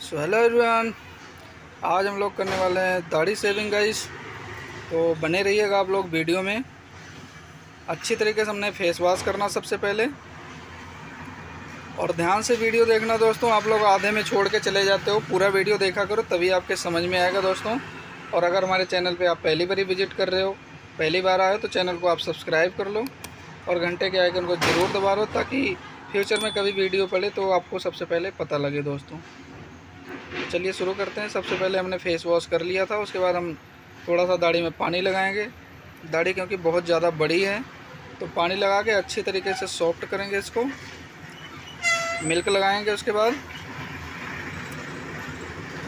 Hello everyone. आज हम लोग करने वाले हैं दाढ़ी शेविंग गाइस। तो बने रहिएगा आप लोग वीडियो में। अच्छी तरीके से हमने फेस वॉश करना सबसे पहले, और ध्यान से वीडियो देखना दोस्तों। आप लोग आधे में छोड़ के चले जाते हो, पूरा वीडियो देखा करो तभी आपके समझ में आएगा दोस्तों। और अगर हमारे चैनल पे आप पहली बार विजिट कर रहे हो, पहली बार आए हो, तो चैनल को आप सब्सक्राइब कर लो और घंटे के आइकन को ज़रूर दबा लो, ताकि फ्यूचर में कभी वीडियो पड़े तो आपको सबसे पहले पता लगे दोस्तों। चलिए शुरू करते हैं। सबसे पहले हमने फेस वॉश कर लिया था, उसके बाद हम थोड़ा सा दाढ़ी में पानी लगाएंगे। दाढ़ी क्योंकि बहुत ज़्यादा बड़ी है तो पानी लगा के अच्छी तरीके से सॉफ्ट करेंगे इसको। मिल्क लगाएंगे, उसके बाद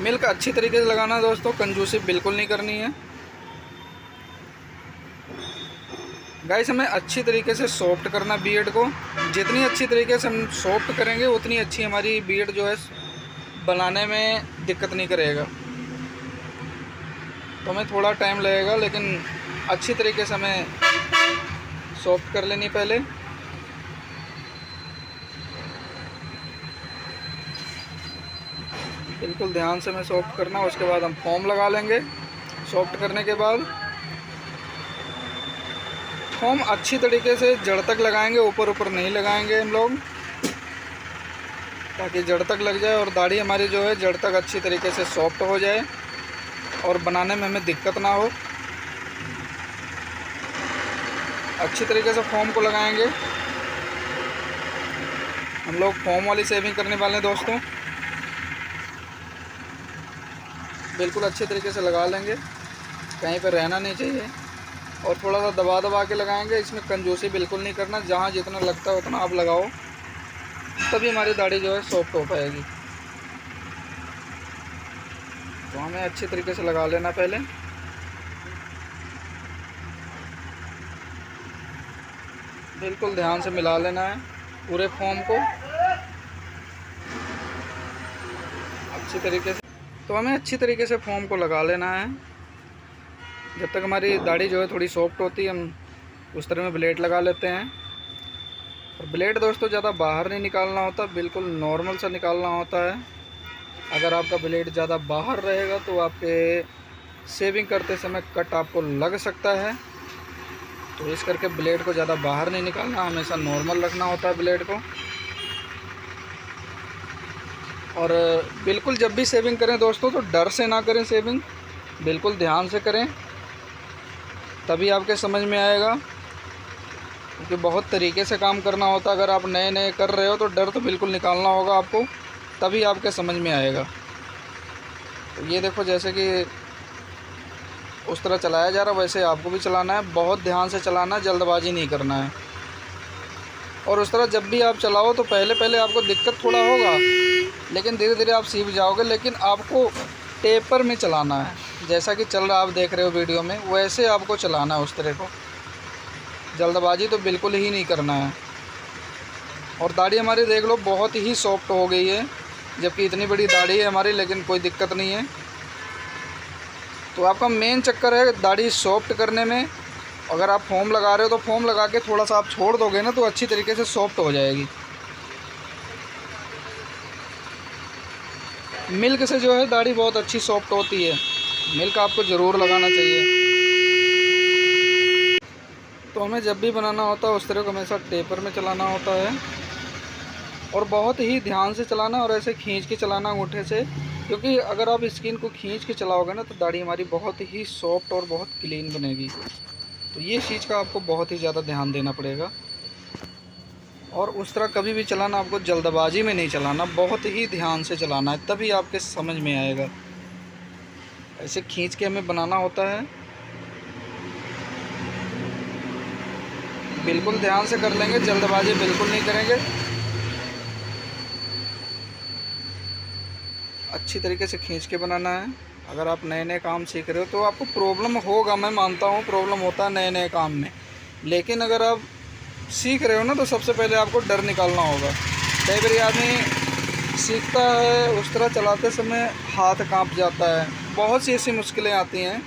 मिल्क अच्छी तरीके से लगाना है दोस्तों, कंजूसी बिल्कुल नहीं करनी है गाइस। हमें अच्छी तरीके से सॉफ्ट करना बियर्ड को। जितनी अच्छी तरीके से हम सॉफ्ट करेंगे उतनी अच्छी हमारी बियर्ड जो है बनाने में दिक्कत नहीं करेगा। तो हमें थोड़ा टाइम लगेगा, लेकिन अच्छी तरीके से हमें सॉफ्ट कर लेनी पहले। बिल्कुल ध्यान से हमें सॉफ्ट करना, उसके बाद हम फोम लगा लेंगे। सॉफ्ट करने के बाद फोम अच्छी तरीके से जड़ तक लगाएंगे, ऊपर ऊपर नहीं लगाएंगे हम लोग, ताकि जड़ तक लग जाए और दाढ़ी हमारी जो है जड़ तक अच्छी तरीके से सॉफ्ट हो जाए और बनाने में हमें दिक्कत ना हो। अच्छी तरीके से फोम को लगाएंगे। हम लोग फोम वाली शेविंग करने वाले हैं दोस्तों। बिल्कुल अच्छे तरीके से लगा लेंगे, कहीं पर रहना नहीं चाहिए, और थोड़ा सा दबा दबा के लगाएंगे। इसमें कंजूसी बिल्कुल नहीं करना, जहाँ जितना लगता है उतना आप लगाओ, तभी हमारी दाढ़ी जो है सॉफ्ट हो पाएगी। तो हमें अच्छी तरीके से लगा लेना पहले। बिल्कुल ध्यान से मिला लेना है पूरे फोम को अच्छी तरीके से। तो हमें अच्छी तरीके से फोम को लगा लेना है जब तक हमारी दाढ़ी जो है थोड़ी सॉफ्ट होती है। हम उस तरह में ब्लेड लगा लेते हैं। और ब्लेड दोस्तों ज़्यादा बाहर नहीं निकालना होता, बिल्कुल नॉर्मल सा निकालना होता है। अगर आपका ब्लेड ज़्यादा बाहर रहेगा तो आपके शेविंग करते समय कट आपको लग सकता है। तो इस करके ब्लेड को ज़्यादा बाहर नहीं निकालना, हमेशा नॉर्मल रखना होता है ब्लेड को। और बिल्कुल जब भी शेविंग करें दोस्तों तो डर से ना करें शेविंग, बिल्कुल ध्यान से करें, तभी आपके समझ में आएगा। क्योंकि बहुत तरीके से काम करना होता है। अगर आप नए नए कर रहे हो तो डर तो बिल्कुल निकालना होगा आपको, तभी आपके समझ में आएगा। तो ये देखो, जैसे कि उस तरह चलाया जा रहा वैसे आपको भी चलाना है। बहुत ध्यान से चलाना है, जल्दबाजी नहीं करना है। और उस तरह जब भी आप चलाओ तो पहले पहले आपको दिक्कत थोड़ा होगा, लेकिन धीरे धीरे आप सीख जाओगे। लेकिन आपको टेपर में चलाना है, जैसा कि चल रहा आप देख रहे हो वीडियो में, वैसे आपको चलाना है उस तरह को। जल्दबाजी तो बिल्कुल ही नहीं करना है। और दाढ़ी हमारी देख लो बहुत ही सॉफ्ट हो गई है, जबकि इतनी बड़ी दाढ़ी है हमारी, लेकिन कोई दिक्कत नहीं है। तो आपका मेन चक्कर है दाढ़ी सॉफ्ट करने में। अगर आप फोम लगा रहे हो तो फोम लगा के थोड़ा सा आप छोड़ दोगे ना, तो अच्छी तरीके से सॉफ्ट हो जाएगी। मिल्क से जो है दाढ़ी बहुत अच्छी सॉफ्ट होती है। मिल्क आपको ज़रूर लगाना चाहिए। तो हमें जब भी बनाना होता है उस तरह को हमेशा टेपर में चलाना होता है, और बहुत ही ध्यान से चलाना, और ऐसे खींच के चलाना अंगूठे से। क्योंकि अगर आप स्किन को खींच के चलाओगे ना तो दाढ़ी हमारी बहुत ही सॉफ्ट और बहुत क्लीन बनेगी। तो ये चीज़ का आपको बहुत ही ज़्यादा ध्यान देना पड़ेगा। और उस तरह कभी भी चलाना, आपको जल्दबाजी में नहीं चलाना, बहुत ही ध्यान से चलाना है, तभी आपके समझ में आएगा। ऐसे खींच के हमें बनाना होता है। बिल्कुल ध्यान से कर लेंगे, जल्दबाजी बिल्कुल नहीं करेंगे। अच्छी तरीके से खींच के बनाना है। अगर आप नए नए काम सीख रहे हो तो आपको प्रॉब्लम होगा, मैं मानता हूँ प्रॉब्लम होता है नए नए काम में। लेकिन अगर आप सीख रहे हो ना तो सबसे पहले आपको डर निकालना होगा। कई बार आदमी सीखता है, उस तरह चलाते समय हाथ कांप जाता है, बहुत सी ऐसी मुश्किलें आती हैं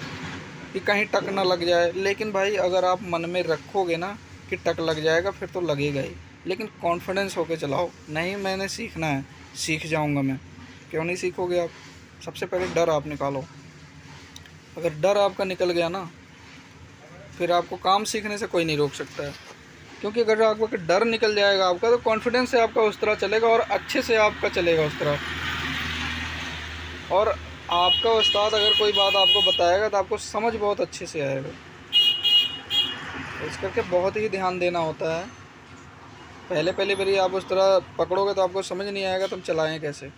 कि कहीं टक ना लग जाए। लेकिन भाई अगर आप मन में रखोगे ना कि टक लग जाएगा, फिर तो लगेगा ही। लेकिन कॉन्फिडेंस होके चलाओ, नहीं मैंने सीखना है, सीख जाऊंगा मैं। क्यों नहीं सीखोगे आप? सबसे पहले डर आप निकालो। अगर डर आपका निकल गया ना, फिर आपको काम सीखने से कोई नहीं रोक सकता है। क्योंकि अगर आपका डर निकल जाएगा आपका, तो कॉन्फिडेंस से आपका उस तरह चलेगा और अच्छे से आपका चलेगा उस तरह। और आपका उस्ताद अगर कोई बात आपको बताएगा तो आपको समझ बहुत अच्छे से आएगा। इस करके बहुत ही ध्यान देना होता है। पहले बारी आप उस तरह पकड़ोगे तो आपको समझ नहीं आएगा तुम चलाएं कैसे,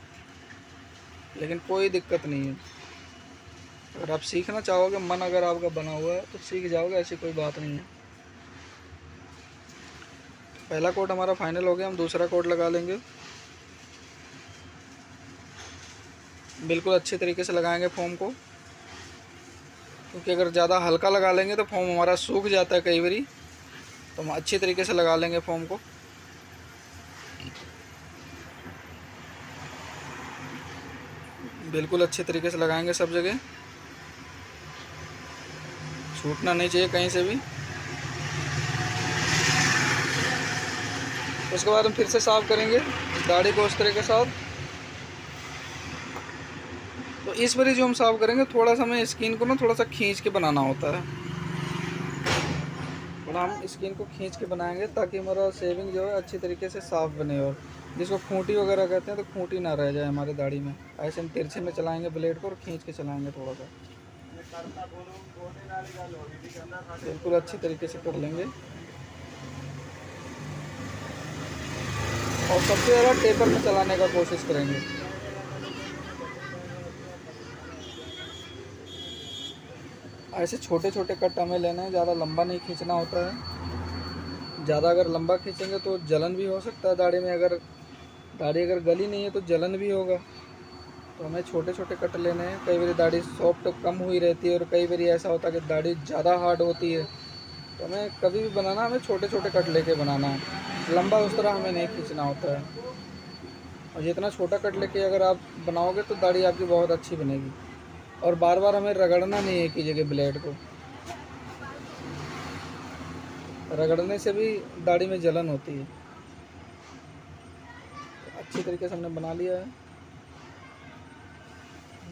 लेकिन कोई दिक्कत नहीं है। अगर आप सीखना चाहोगे, मन अगर आपका बना हुआ है तो सीख जाओगे, ऐसी कोई बात नहीं है। पहला कोट हमारा फाइनल हो गया, हम दूसरा कोट लगा लेंगे। बिल्कुल अच्छे तरीके से लगाएंगे फोम को, क्योंकि अगर ज़्यादा हल्का लगा लेंगे तो फोम हमारा सूख जाता है कई बारी। तो हम अच्छे तरीके से लगा लेंगे फोम को। बिल्कुल अच्छे तरीके से लगाएंगे सब जगह, छूटना नहीं चाहिए कहीं से भी। उसके बाद हम फिर से साफ़ करेंगे दाढ़ी को उस तरह के साथ। तो इस बारी जो हम साफ़ करेंगे, थोड़ा सा हमें स्किन को ना थोड़ा सा खींच के बनाना होता है। थोड़ा हम स्किन को खींच के बनाएंगे ताकि हमारा शेविंग जो है अच्छी तरीके से साफ़ बने, और जिसको खूंटी वगैरह कहते हैं तो खूंटी ना रह जाए हमारे दाढ़ी में। ऐसे हम तिरछे में चलाएंगे ब्लेड को और खींच के चलाएंगे थोड़ा सा। बिल्कुल अच्छी तरीके से कर लेंगे। और सबसे ज़्यादा टेपर में चलाने का कोशिश करेंगे। ऐसे छोटे छोटे कट हमें लेना है, ज़्यादा लंबा नहीं खींचना होता है। ज़्यादा अगर लंबा खींचेंगे तो जलन भी हो सकता है दाढ़ी में। अगर दाढ़ी अगर गली नहीं है तो जलन भी होगा। तो हमें छोटे छोटे कट लेने हैं। कई बार दाढ़ी सॉफ्ट कम हुई रहती है और कई बार ऐसा होता है कि दाढ़ी ज़्यादा हार्ड होती है। तो हमें कभी भी बनाना, हमें छोटे छोटे कट लेके बनाना है। लंबा उस तरह हमें नहीं खींचना होता है। और जितना छोटा कट लेके अगर आप बनाओगे तो दाढ़ी आपकी बहुत अच्छी बनेगी। और बार बार हमें रगड़ना नहीं है एक ही जगह ब्लेड को। रगड़ने से भी दाढ़ी में जलन होती है। अच्छी तरीके से हमने बना लिया है।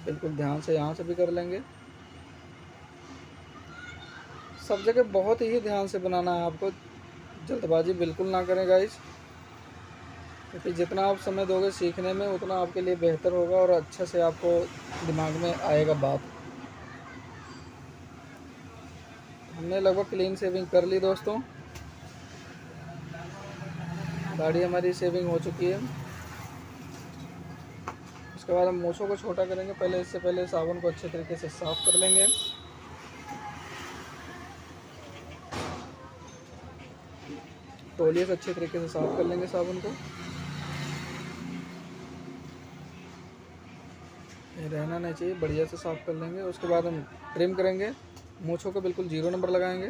बिल्कुल ध्यान से यहाँ से भी कर लेंगे। सब जगह बहुत ही ध्यान से बनाना है आपको, जल्दबाजी बिल्कुल ना करें गाइस। क्योंकि जितना आप समय दोगे सीखने में उतना आपके लिए बेहतर होगा और अच्छा से आपको दिमाग में आएगा बात। हमने लगभग क्लीन शेविंग कर ली दोस्तों। दाढ़ी हमारी शेविंग हो चुकी है। उसके बाद हम मूछों को छोटा करेंगे। पहले इससे पहले साबुन को अच्छे तरीके से साफ़ कर लेंगे। तौलिए से अच्छे तरीके से साफ़ कर लेंगे साबुन को। रहना नहीं चाहिए, बढ़िया से साफ़ कर लेंगे। उसके बाद हम ट्रिम करेंगे। मूछों को बिल्कुल 0 नंबर लगाएंगे।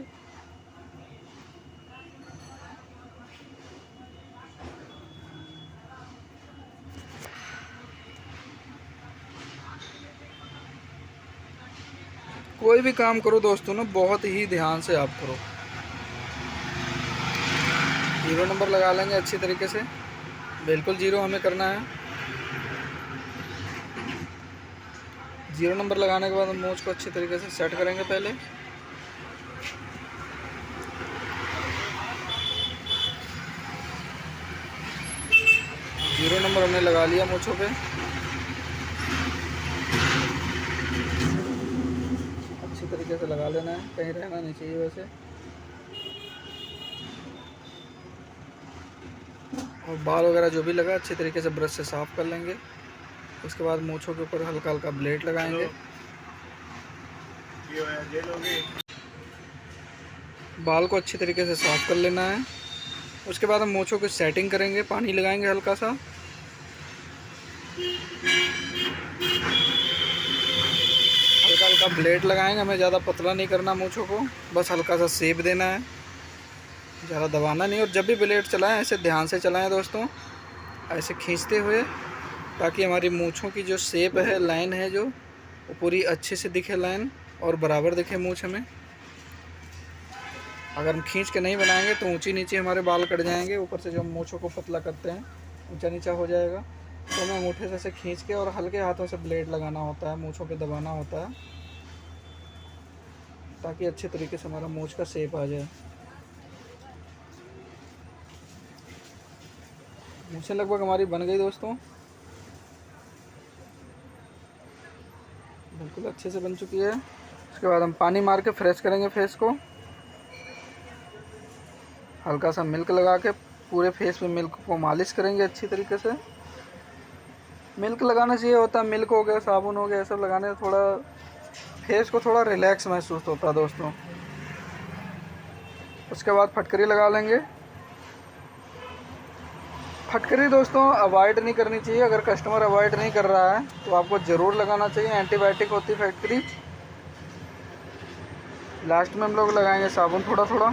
कोई भी काम करो दोस्तों ना, बहुत ही ध्यान से आप करो। 0 नंबर लगा लेंगे अच्छी तरीके से। बिल्कुल 0 हमें करना है। 0 नंबर लगाने के बाद हम मूछ को अच्छी तरीके से सेट करेंगे। पहले 0 नंबर हमने लगा लिया मूछों पे। अच्छी तरीके से लगा लेना है, कहीं रहना नहीं चाहिए वैसे। और बाल वगैरह जो भी लगा अच्छी तरीके से ब्रश से साफ़ कर लेंगे। उसके बाद मूछों के ऊपर हल्का हल्का ब्लेड लगाएंगे। बाल को अच्छी तरीके से साफ़ कर लेना है। उसके बाद हम मूछों की सेटिंग करेंगे। पानी लगाएंगे हल्का सा। हल्का हल्का ब्लेड लगाएंगे। हमें ज़्यादा पतला नहीं करना मूछों को, बस हल्का सा शेप देना है, ज़्यादा दबाना नहीं। और जब भी ब्लेड चलाएं ऐसे ध्यान से चलाएं दोस्तों, ऐसे खींचते हुए, ताकि हमारी मूछों की जो शेप है, लाइन है जो, वो पूरी अच्छे से दिखे लाइन और बराबर दिखे मूछ हमें। अगर हम खींच के नहीं बनाएंगे तो ऊंची नीचे हमारे बाल कट जाएंगे। ऊपर से जो हम मूछों को पतला करते हैं ऊंचा नीचा हो जाएगा। तो हमें अंगूठे से ऐसे खींच के और हल्के हाथों से ब्लेड लगाना होता है, मूँछों पे दबाना होता है, ताकि अच्छे तरीके से हमारा मूँछ का शेप आ जाए। मूँछें लगभग हमारी बन गई दोस्तों, बिल्कुल अच्छे से बन चुकी है। उसके बाद हम पानी मार के फ्रेश करेंगे फेस को। हल्का सा मिल्क लगा के पूरे फेस पे मिल्क को मालिश करेंगे अच्छी तरीके से। मिल्क लगाना चाहिए होता है, मिल्क हो गया, साबुन हो गया, ये सब लगाने से थोड़ा फेस को थोड़ा रिलैक्स महसूस होता है दोस्तों। उसके बाद फटकरी लगा लेंगे। फटकरी दोस्तों अवॉइड नहीं करनी चाहिए। अगर कस्टमर अवॉइड नहीं कर रहा है तो आपको ज़रूर लगाना चाहिए। एंटीबायोटिक होती है फटकरी। लास्ट में हम लोग लगाएंगे साबुन थोड़ा थोड़ा,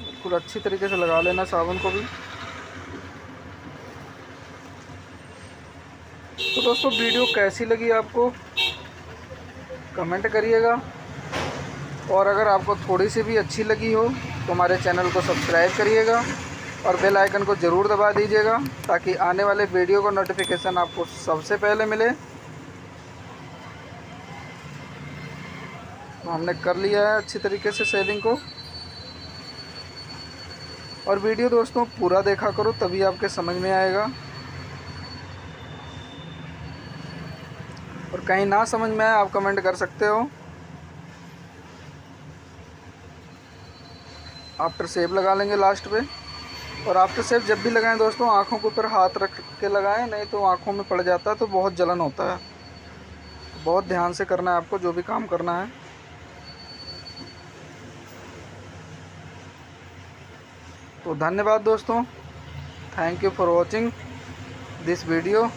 बिल्कुल अच्छी तरीके से लगा लेना साबुन को भी। तो दोस्तों वीडियो कैसी लगी आपको कमेंट करिएगा, और अगर आपको थोड़ी सी भी अच्छी लगी हो तो हमारे चैनल को सब्सक्राइब करिएगा और बेल आइकन को ज़रूर दबा दीजिएगा, ताकि आने वाले वीडियो का नोटिफिकेशन आपको सबसे पहले मिले। तो हमने कर लिया है अच्छी तरीके से शेविंग को। और वीडियो दोस्तों पूरा देखा करो, तभी आपके समझ में आएगा। और कहीं ना समझ में आए आप कमेंट कर सकते हो। आफ्टर शेव लगा लेंगे लास्ट पे। और आफ्टर शेव जब भी लगाएं दोस्तों आँखों के ऊपर हाथ रख के लगाएं, नहीं तो आँखों में पड़ जाता है तो बहुत जलन होता है। बहुत ध्यान से करना है आपको जो भी काम करना है। तो धन्यवाद दोस्तों, thank you for watching this video.